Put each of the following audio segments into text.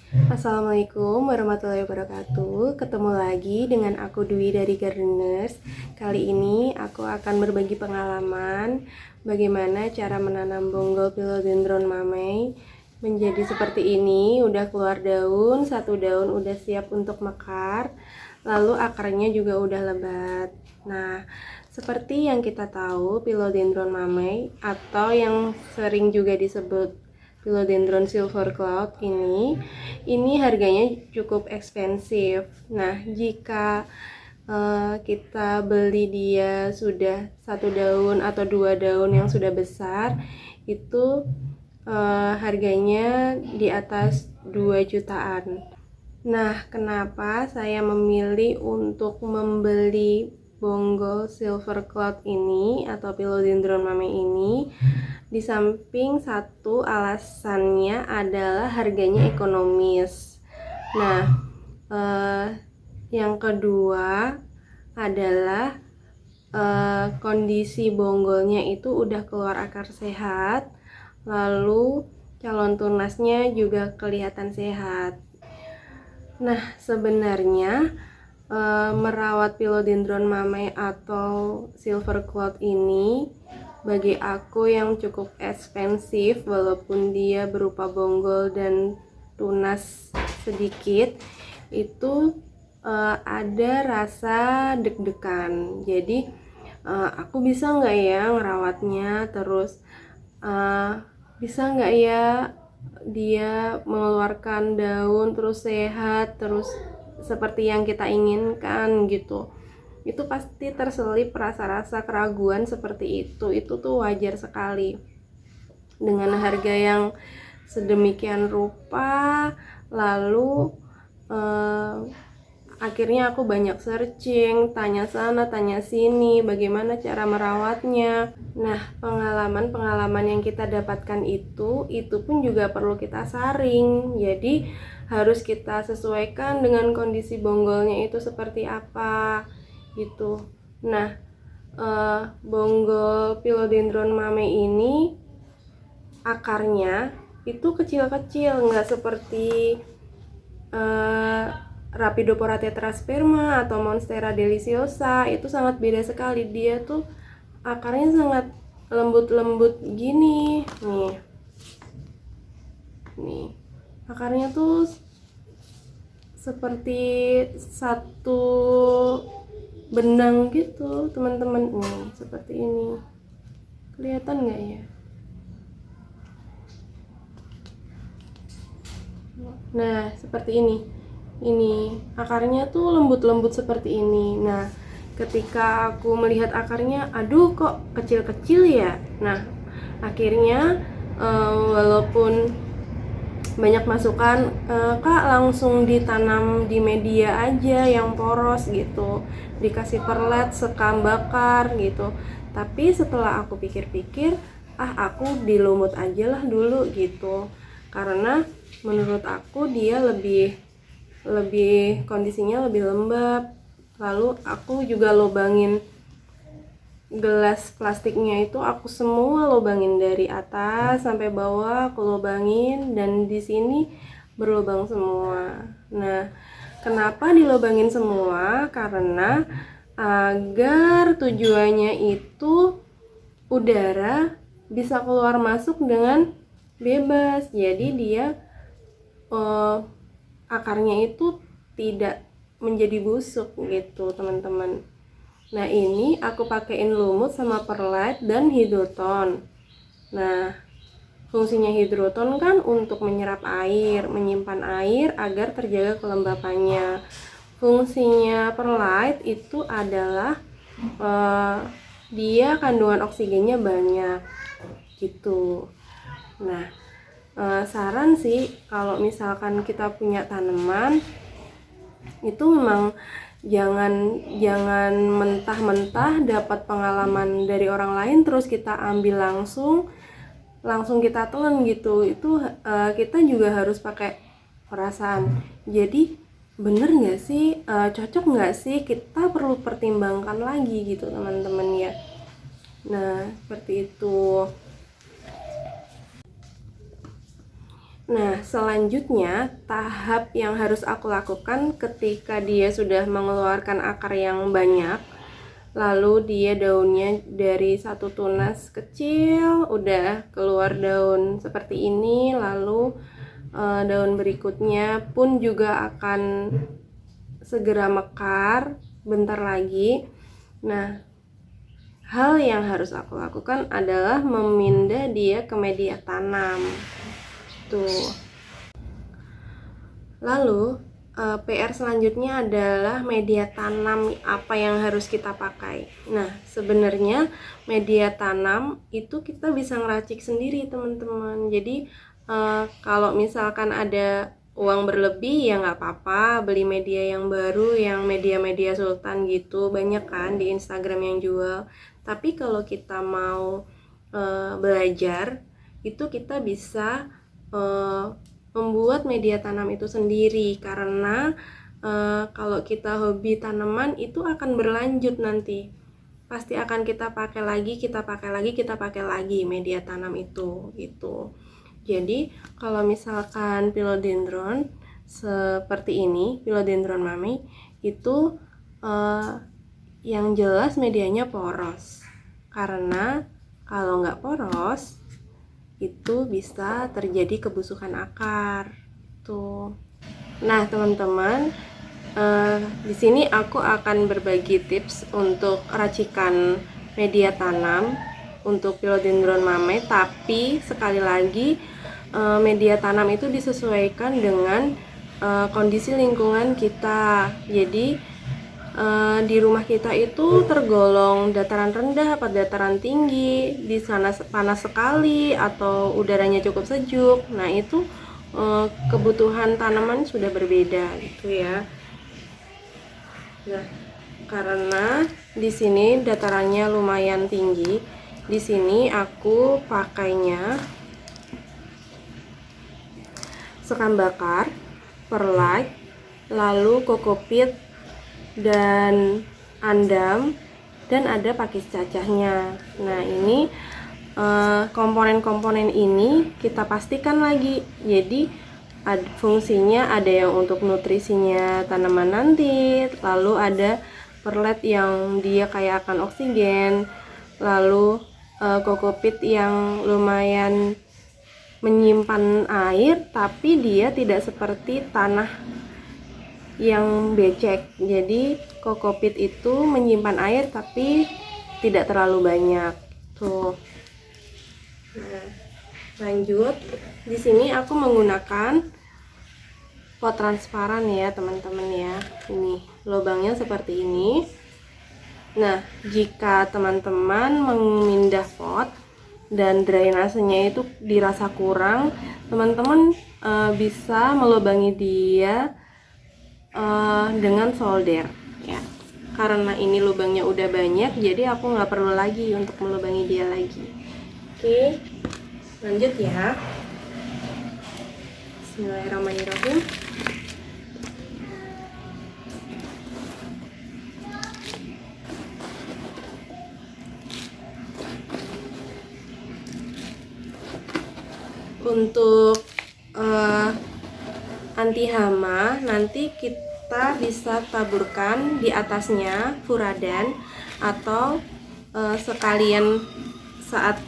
Assalamualaikum warahmatullahi wabarakatuh. Ketemu lagi dengan aku Dwi dari Gardeners. Kali ini aku akan berbagi pengalaman bagaimana cara menanam bonggol philodendron mamey menjadi seperti ini. Udah keluar daun, satu daun udah siap untuk mekar, lalu akarnya juga udah lebat. Nah, seperti yang kita tahu, philodendron mamey atau yang sering juga disebut philodendron silver cloud ini harganya cukup ekspensif. Nah, jika kita beli dia sudah satu daun atau dua daun yang sudah besar, itu harganya di atas 2 jutaan. Nah, kenapa saya memilih untuk membeli bonggol silver cloud ini atau philodendron mamey ini? Di samping satu alasannya adalah harganya ekonomis. Nah, yang kedua adalah kondisi bonggolnya itu udah keluar akar sehat, lalu calon tunasnya juga kelihatan sehat. Nah, sebenarnya merawat philodendron mamey atau silver cloud ini bagi aku yang cukup ekspensif, walaupun dia berupa bonggol dan tunas sedikit, itu ada rasa deg-degan. Jadi aku bisa nggak ya ngerawatnya, terus bisa nggak ya dia mengeluarkan daun terus sehat, terus seperti yang kita inginkan gitu. Itu pasti terselip rasa-rasa keraguan seperti itu tuh wajar sekali. Dengan harga yang sedemikian rupa, lalu akhirnya aku banyak searching, tanya sana, tanya sini, bagaimana cara merawatnya. Nah, pengalaman-pengalaman yang kita dapatkan itu pun juga perlu kita saring. Jadi, harus kita sesuaikan dengan kondisi bonggolnya itu seperti apa, gitu. Nah, bonggol philodendron mamey ini akarnya itu kecil-kecil, nggak seperti Rhaphidophora tetrasperma atau Monstera deliciosa. Itu sangat beda sekali. Dia tuh akarnya sangat lembut-lembut gini. Nih. Akarnya tuh seperti satu benang gitu, teman-teman. Nih, seperti ini. Kelihatan nggak ya? Nah, seperti ini akarnya tuh lembut-lembut seperti ini. Nah, ketika aku melihat akarnya, aduh kok kecil-kecil ya. Nah, akhirnya walaupun banyak masukan, kak langsung ditanam di media aja yang poros gitu, dikasih perlet sekam bakar gitu. Tapi setelah aku pikir-pikir, aku dilumut aja lah dulu gitu, karena menurut aku dia lebih kondisinya lebih lembab. Lalu aku juga lobangin gelas plastiknya, itu aku semua lobangin dari atas sampai bawah, aku lobangin, dan di sini berlubang semua. Nah, kenapa dilobangin semua? Karena agar tujuannya itu udara bisa keluar masuk dengan bebas. Jadi dia akarnya itu tidak menjadi busuk gitu, teman-teman. Nah, ini aku pakein lumut sama perlite dan hidroton. Nah, fungsinya hidroton kan untuk menyerap air, menyimpan air agar terjaga kelembapannya. Fungsinya perlite itu adalah dia kandungan oksigennya banyak gitu. Nah, saran sih kalau misalkan kita punya tanaman itu memang jangan mentah-mentah dapat pengalaman dari orang lain terus kita ambil langsung kita telan gitu. Itu kita juga harus pakai perasaan. Jadi bener nggak sih, cocok nggak sih, kita perlu pertimbangkan lagi gitu, teman-teman ya. Nah, seperti itu. Nah, selanjutnya tahap yang harus aku lakukan ketika dia sudah mengeluarkan akar yang banyak, lalu dia daunnya dari satu tunas kecil udah keluar daun seperti ini, lalu daun berikutnya pun juga akan segera mekar bentar lagi. Nah, hal yang harus aku lakukan adalah memindah dia ke media tanam. Tuh. Lalu PR selanjutnya adalah media tanam apa yang harus kita pakai. Nah, sebenarnya media tanam itu kita bisa ngeracik sendiri, teman-teman. Jadi kalau misalkan ada uang berlebih ya nggak apa-apa, beli media yang baru, yang media-media sultan gitu, banyak kan di Instagram yang jual. Tapi kalau kita mau belajar, itu kita bisa membuat media tanam itu sendiri, karena kalau kita hobi tanaman itu akan berlanjut nanti, pasti akan kita pakai lagi, kita pakai lagi, kita pakai lagi media tanam itu gitu. Jadi kalau misalkan philodendron seperti ini, philodendron mami itu yang jelas medianya poros, karena kalau nggak poros itu bisa terjadi kebusukan akar tuh. Nah, teman-teman, di sini aku akan berbagi tips untuk racikan media tanam untuk philodendron mame, tapi sekali lagi media tanam itu disesuaikan dengan kondisi lingkungan kita. Jadi di rumah kita itu tergolong dataran rendah atau dataran tinggi, di sana panas sekali atau udaranya cukup sejuk. Nah, itu kebutuhan tanaman sudah berbeda gitu ya. Nah, karena di sini datarannya lumayan tinggi, di sini aku pakainya sekam bakar, perlite, lalu kokopit dan andam, dan ada pakis cacahnya. Nah, ini komponen-komponen ini kita pastikan lagi. Jadi fungsinya ada yang untuk nutrisinya tanaman nanti, lalu ada perlet yang dia kayak akan oksigen, lalu kokopit yang lumayan menyimpan air, tapi dia tidak seperti tanah yang becek. Jadi kokopit itu menyimpan air tapi tidak terlalu banyak tuh. Nah, lanjut, di sini aku menggunakan pot transparan ya teman-teman ya. Ini lubangnya seperti ini. Nah, jika teman-teman memindah pot dan drainasenya itu dirasa kurang, teman-teman bisa melubangi dia dengan solder ya, karena ini lubangnya udah banyak, jadi aku nggak perlu lagi untuk melubangi dia lagi. Oke, lanjut ya. Bismillahirrahmanirrahim. Untuk anti hama nanti kita bisa taburkan di atasnya furadan, atau sekalian saat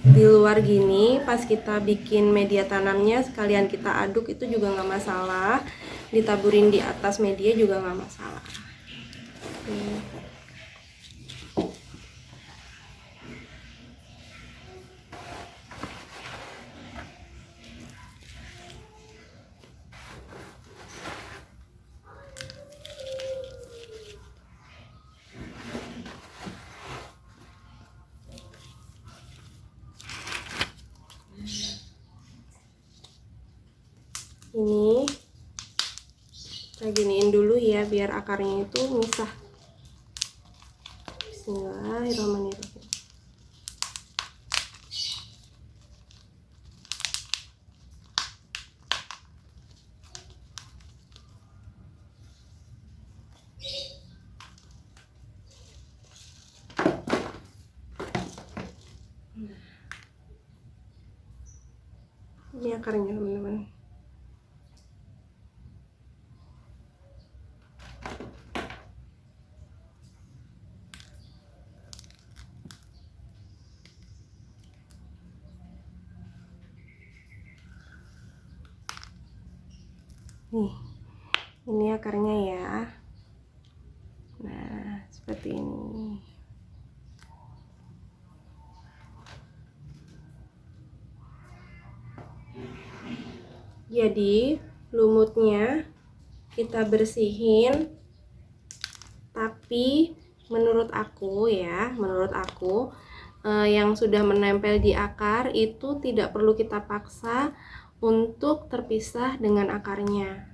di luar gini pas kita bikin media tanamnya sekalian kita aduk, itu juga nggak masalah, ditaburin di atas media juga nggak masalah. Ini kita giniin dulu ya biar akarnya itu misah. Bismillahirrahmanirrahim. Ini akarnya teman-teman. Nih, ini akarnya ya. Nah, seperti ini. Jadi, lumutnya kita bersihin, tapi menurut aku yang sudah menempel di akar itu tidak perlu kita paksa untuk terpisah dengan akarnya,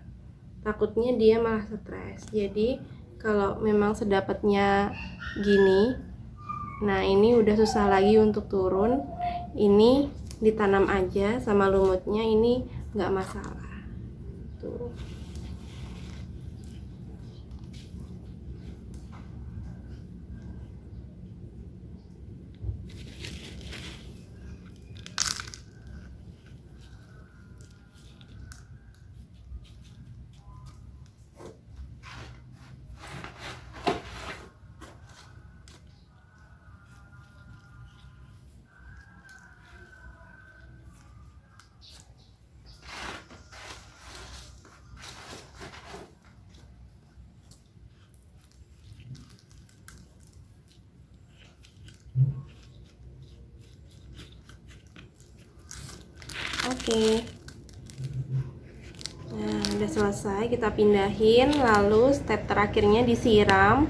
takutnya dia malah stres. Jadi kalau memang sedapatnya gini, nah ini udah susah lagi untuk turun, ini ditanam aja sama lumutnya, ini nggak masalah tuh. Oke. Nah, udah selesai, kita pindahin. Lalu step terakhirnya disiram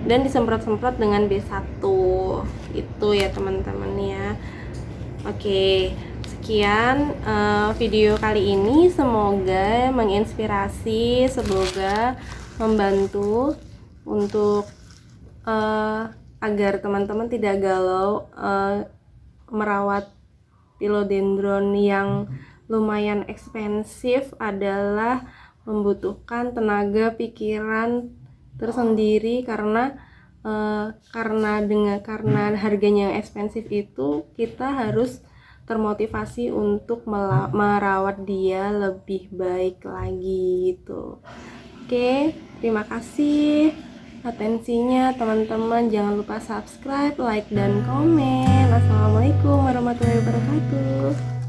dan disemprot-semprot dengan B1. Itu ya teman-teman ya. Oke, sekian video kali ini. Semoga menginspirasi, semoga membantu untuk agar teman-teman tidak galau merawat philodendron yang lumayan ekspensif. Adalah membutuhkan tenaga pikiran tersendiri karena harganya yang ekspensif itu, kita harus termotivasi untuk merawat dia lebih baik lagi gitu. Oke, terima kasih atensinya teman-teman. Jangan lupa subscribe, like, dan komen. Assalamualaikum warahmatullahi wabarakatuh.